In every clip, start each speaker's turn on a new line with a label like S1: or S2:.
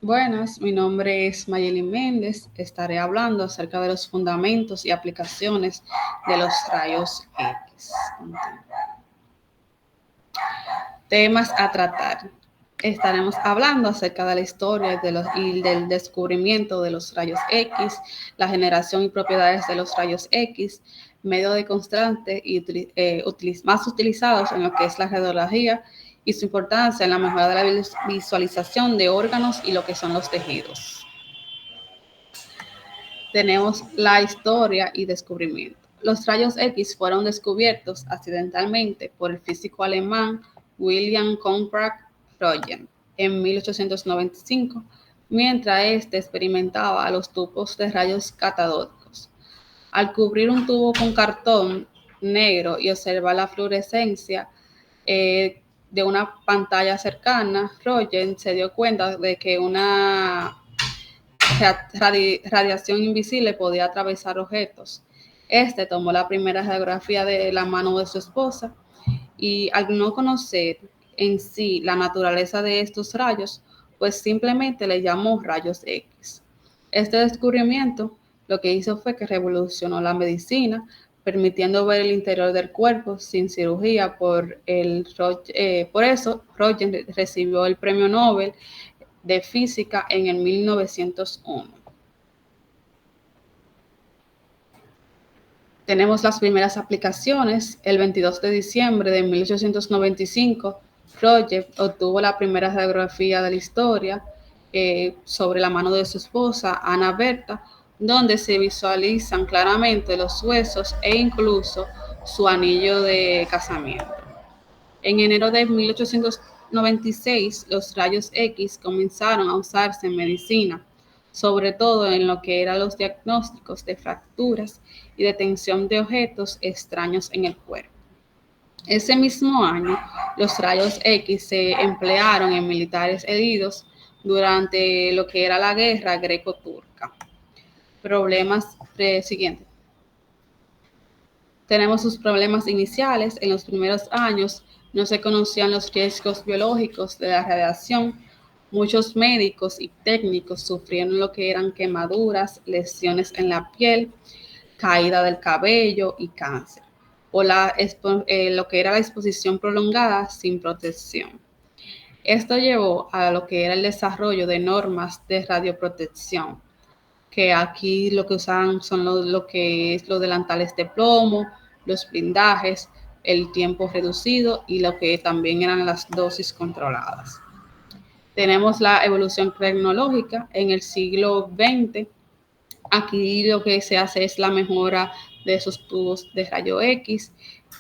S1: Buenas, mi nombre es Mayelin Méndez. Estaré hablando acerca de los fundamentos y aplicaciones de los rayos X. Temas a tratar. Estaremos hablando acerca de la historia y del descubrimiento de los rayos X, la generación y propiedades de los rayos X, medio de constante y más utilizados en lo que es la radiología y su importancia en la mejora de la visualización de órganos y lo que son los tejidos. Tenemos la historia y descubrimiento. Los rayos X fueron descubiertos accidentalmente por el físico alemán William Conrad Röntgen en 1895, mientras éste experimentaba los tubos de rayos catódicos. Al cubrir un tubo con cartón negro y observar la fluorescencia de una pantalla cercana, Röntgen se dio cuenta de que una radiación invisible podía atravesar objetos. Este tomó la primera radiografía de la mano de su esposa y al no conocer en sí la naturaleza de estos rayos, pues simplemente le llamó rayos X. Este descubrimiento lo que hizo fue que revolucionó la medicina, permitiendo ver el interior del cuerpo sin cirugía. Por eso, Röntgen recibió el premio Nobel de Física en el 1901. Tenemos las primeras aplicaciones. El 22 de diciembre de 1895, Röntgen obtuvo la primera radiografía de la historia sobre la mano de su esposa, Ana Berta, donde se visualizan claramente los huesos e incluso su anillo de casamiento. En enero de 1896, los rayos X comenzaron a usarse en medicina, sobre todo en lo que eran los diagnósticos de fracturas y detención de objetos extraños en el cuerpo. Ese mismo año, los rayos X se emplearon en militares heridos durante lo que era la guerra greco-turca. Problemas siguientes. Tenemos sus problemas iniciales. En los primeros años no se conocían los riesgos biológicos de la radiación. Muchos médicos y técnicos sufrieron lo que eran quemaduras, lesiones en la piel, caída del cabello y cáncer, o lo que era la exposición prolongada sin protección. Esto llevó a lo que era el desarrollo de normas de radioprotección, que aquí lo que usan son lo que es los delantales de plomo, los blindajes, el tiempo reducido y lo que también eran las dosis controladas. Tenemos la evolución tecnológica en el siglo XX. Aquí lo que se hace es la mejora de esos tubos de rayo X,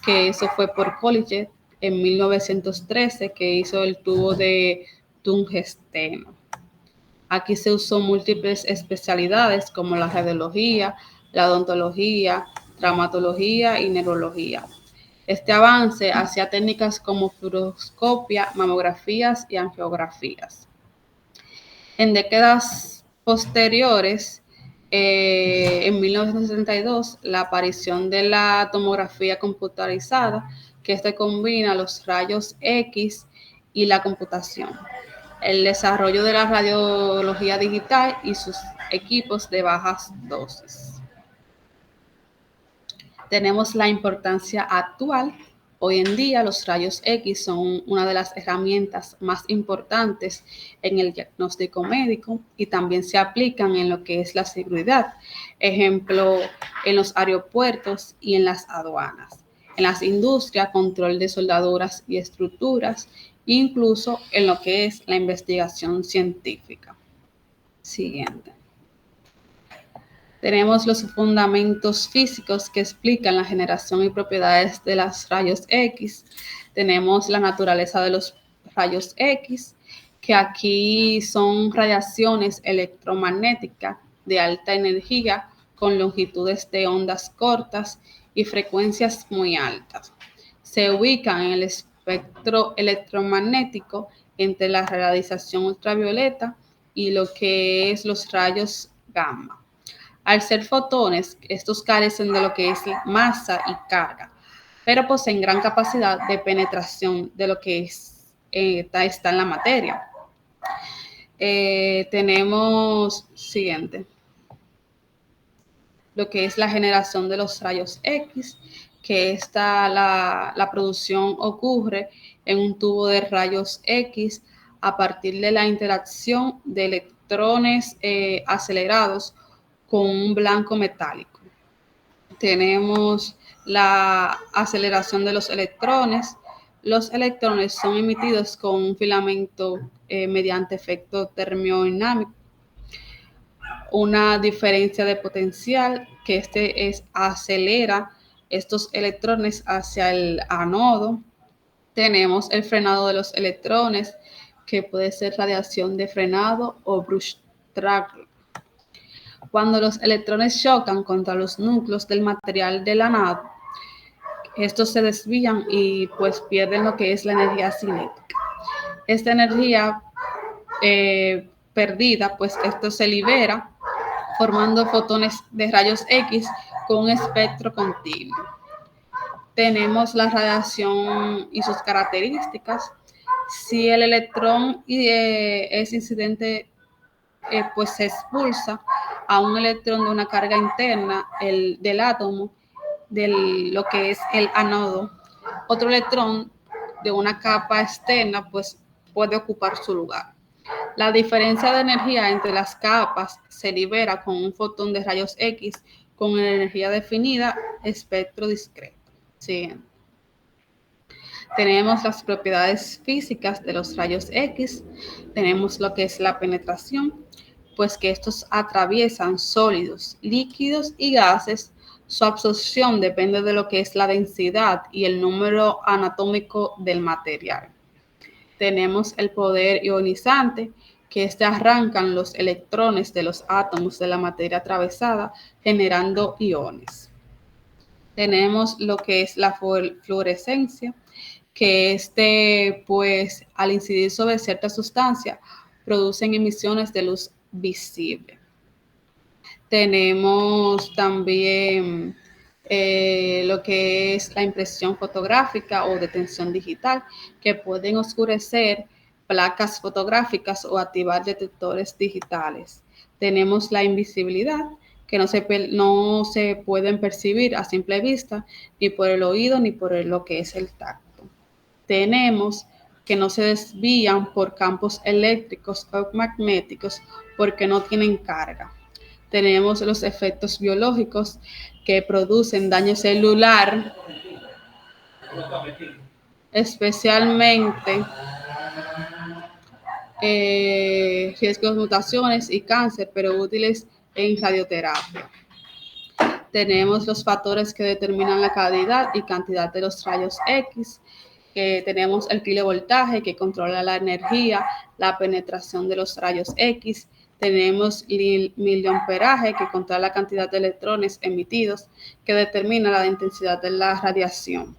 S1: que eso fue por Colliget en 1913, que hizo el tubo de tungsteno. Aquí se usó múltiples especialidades como la radiología, la odontología, traumatología y neurología. Este avance hacía técnicas como fluoroscopia, mamografías y angiografías. En décadas posteriores, en 1972, la aparición de la tomografía computarizada, que este combina los rayos X y la computación, el desarrollo de la radiología digital y sus equipos de bajas dosis. Tenemos la importancia actual. Hoy en día los rayos X son una de las herramientas más importantes en el diagnóstico médico y también se aplican en lo que es la seguridad. Ejemplo, en los aeropuertos y en las aduanas. En las industrias, control de soldaduras y estructuras, incluso en lo que es la investigación científica. Siguiente. Tenemos los fundamentos físicos que explican la generación y propiedades de los rayos X. Tenemos la naturaleza de los rayos X, que aquí son radiaciones electromagnéticas de alta energía con longitudes de ondas cortas y frecuencias muy altas. Se ubican en el espectro electromagnético entre la radiación ultravioleta y lo que es los rayos gamma. Al ser fotones, estos carecen de lo que es masa y carga, pero poseen gran capacidad de penetración de lo que está en la materia. Tenemos siguiente, lo que es la generación de los rayos X, que la producción ocurre en un tubo de rayos X a partir de la interacción de electrones acelerados con un blanco metálico. Tenemos la aceleración de los electrones. Los electrones son emitidos con un filamento mediante efecto termodinámico, una diferencia de potencial que acelera estos electrones hacia el anodo. Tenemos el frenado de los electrones, que puede ser radiación de frenado o Brustag. Cuando los electrones chocan contra los núcleos del material del anodo, estos se desvían y pues pierden lo que es la energía cinética. Esta energía perdida, pues esto se libera formando fotones de rayos X con un espectro continuo. Tenemos la radiación y sus características. Si el electrón es incidente, pues se expulsa a un electrón de una carga interna del átomo, de lo que es el anodo. Otro electrón de una capa externa, pues puede ocupar su lugar. La diferencia de energía entre las capas se libera con un fotón de rayos X con energía definida, espectro discreto. Siguiente. Tenemos las propiedades físicas de los rayos X. Tenemos lo que es la penetración, pues que estos atraviesan sólidos, líquidos y gases. Su absorción depende de lo que es la densidad y el número anatómico del material. Tenemos el poder ionizante, que arrancan los electrones de los átomos de la materia atravesada, generando iones. Tenemos lo que es la fluorescencia, que pues, al incidir sobre cierta sustancia, producen emisiones de luz visible. Tenemos también lo que es la impresión fotográfica o detención digital, que pueden oscurecer placas fotográficas o activar detectores digitales. Tenemos la invisibilidad, que no se pueden percibir a simple vista, ni por el oído, ni por lo que es el tacto. Tenemos que no se desvían por campos eléctricos o magnéticos porque no tienen carga. Tenemos los efectos biológicos que producen daño celular, especialmente riesgos de mutaciones y cáncer, pero útiles en radioterapia. Tenemos los factores que determinan la calidad y cantidad de los rayos X. Tenemos el kilovoltaje, que controla la energía, la penetración de los rayos X. Tenemos el miliamperaje, que controla la cantidad de electrones emitidos, que determina la intensidad de la radiación.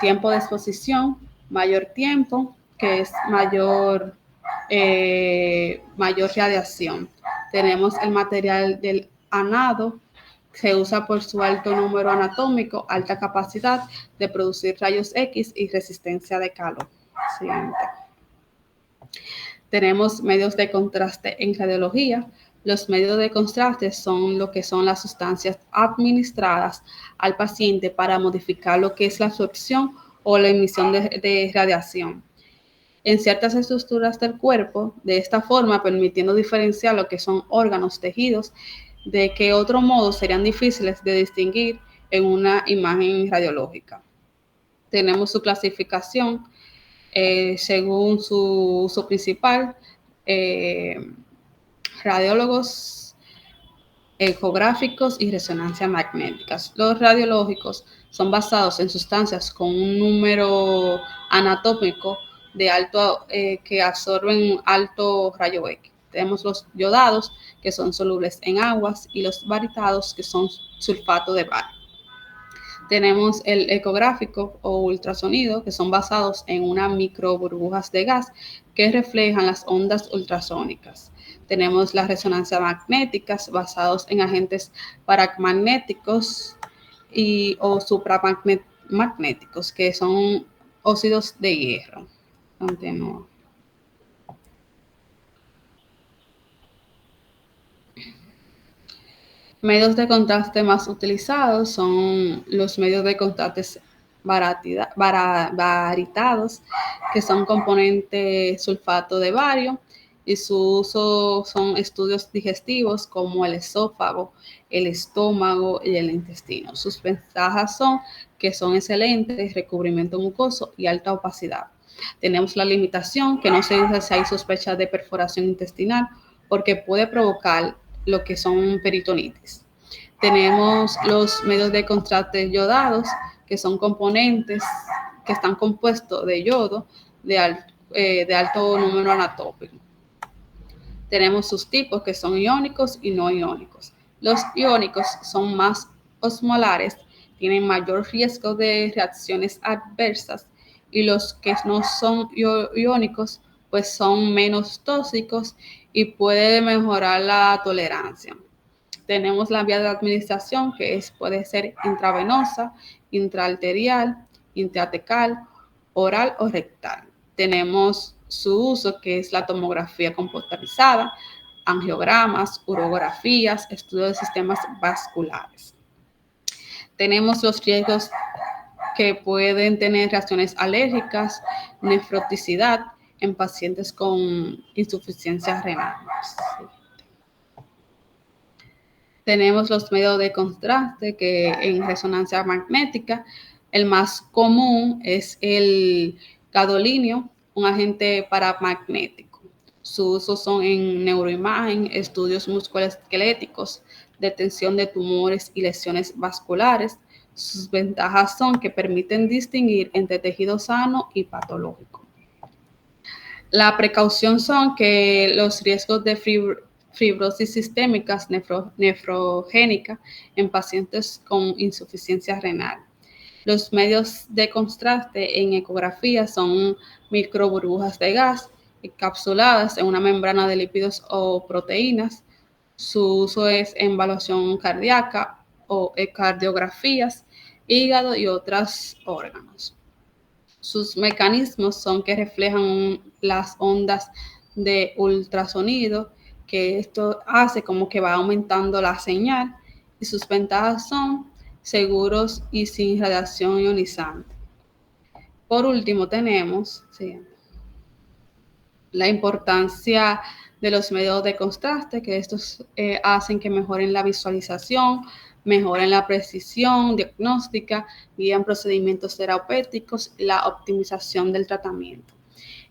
S1: Tiempo de exposición, mayor tiempo, que es mayor radiación. Tenemos el material del anodo, se usa por su alto número anatómico, alta capacidad de producir rayos X y resistencia de calor. Siguiente. Tenemos medios de contraste en radiología. Los medios de contraste son lo que son las sustancias administradas al paciente para modificar lo que es la absorción o la emisión de radiación en ciertas estructuras del cuerpo, de esta forma permitiendo diferenciar lo que son órganos, tejidos, de que otro modo serían difíciles de distinguir en una imagen radiológica. Tenemos su clasificación según su uso principal, radiólogos, ecográficos y resonancia magnéticas. Los radiológicos son basados en sustancias con un número anatómico de alto que absorben alto rayo X. Tenemos los yodados, que son solubles en aguas, y los baritados, que son sulfato de bario. Tenemos el ecográfico o ultrasonido, que son basados en unas microburbujas de gas que reflejan las ondas ultrasónicas. Tenemos las resonancias magnéticas, basados en agentes paramagnéticos o supramagnéticos, que son óxidos de hierro. Continúo. Medios de contraste más utilizados son los medios de contraste baritados, que son componente sulfato de bario, y su uso son estudios digestivos como el esófago, el estómago y el intestino. Sus ventajas son que son excelentes, recubrimiento mucoso y alta opacidad. Tenemos la limitación que no se usa si hay sospecha de perforación intestinal porque puede provocar lo que son peritonitis. Tenemos los medios de contraste yodados, que son componentes que están compuestos de yodo de alto número anatómico. Tenemos sus tipos que son iónicos y no iónicos. Los iónicos son más osmolares, tienen mayor riesgo de reacciones adversas, y los que no son iónicos pues son menos tóxicos y puede mejorar la tolerancia. Tenemos la vía de administración puede ser intravenosa, intraarterial, intratecal, oral o rectal. Tenemos su uso, que es la tomografía computarizada, angiogramas, urografías, estudio de sistemas vasculares. Tenemos los riesgos que pueden tener reacciones alérgicas, nefroticidad en pacientes con insuficiencia renal. Tenemos los medios de contraste que en resonancia magnética, el más común es el gadolinio, un agente paramagnético. Su uso son en neuroimagen, estudios musculoesqueléticos, detección de tumores y lesiones vasculares. Sus ventajas son que permiten distinguir entre tejido sano y patológico. La precaución son que los riesgos de fibrosis sistémica nefrogénica en pacientes con insuficiencia renal. Los medios de contraste en ecografía son microburbujas de gas encapsuladas en una membrana de lípidos o proteínas. Su uso es en evaluación cardíaca o ecocardiografías, hígado y otros órganos. Sus mecanismos son que reflejan las ondas de ultrasonido, que esto hace como que va aumentando la señal, y sus ventajas son seguros y sin radiación ionizante. Por último tenemos la importancia de los medios de contraste, que estos hacen que mejoren la visualización, mejoren la precisión diagnóstica, guían procedimientos terapéuticos y la optimización del tratamiento.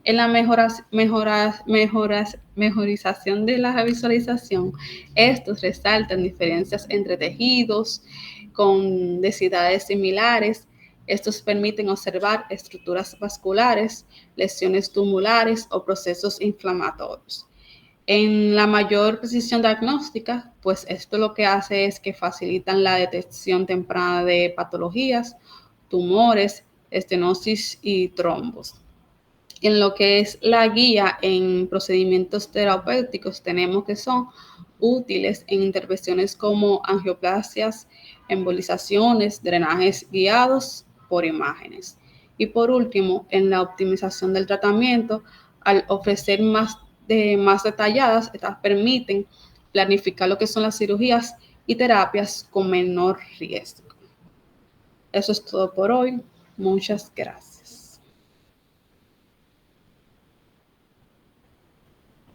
S1: En la mejorización de la visualización, estos resaltan diferencias entre tejidos con densidades similares. Estos permiten observar estructuras vasculares, lesiones tumulares o procesos inflamatorios. En la mayor precisión diagnóstica, pues esto lo que hace es que facilitan la detección temprana de patologías, tumores, estenosis y trombos. En lo que es la guía en procedimientos terapéuticos, tenemos que son útiles en intervenciones como angioplasias, embolizaciones, drenajes guiados por imágenes. Y por último, en la optimización del tratamiento, al ofrecer más detalladas, estas permiten planificar lo que son las cirugías y terapias con menor riesgo. Eso es todo por hoy. Muchas gracias.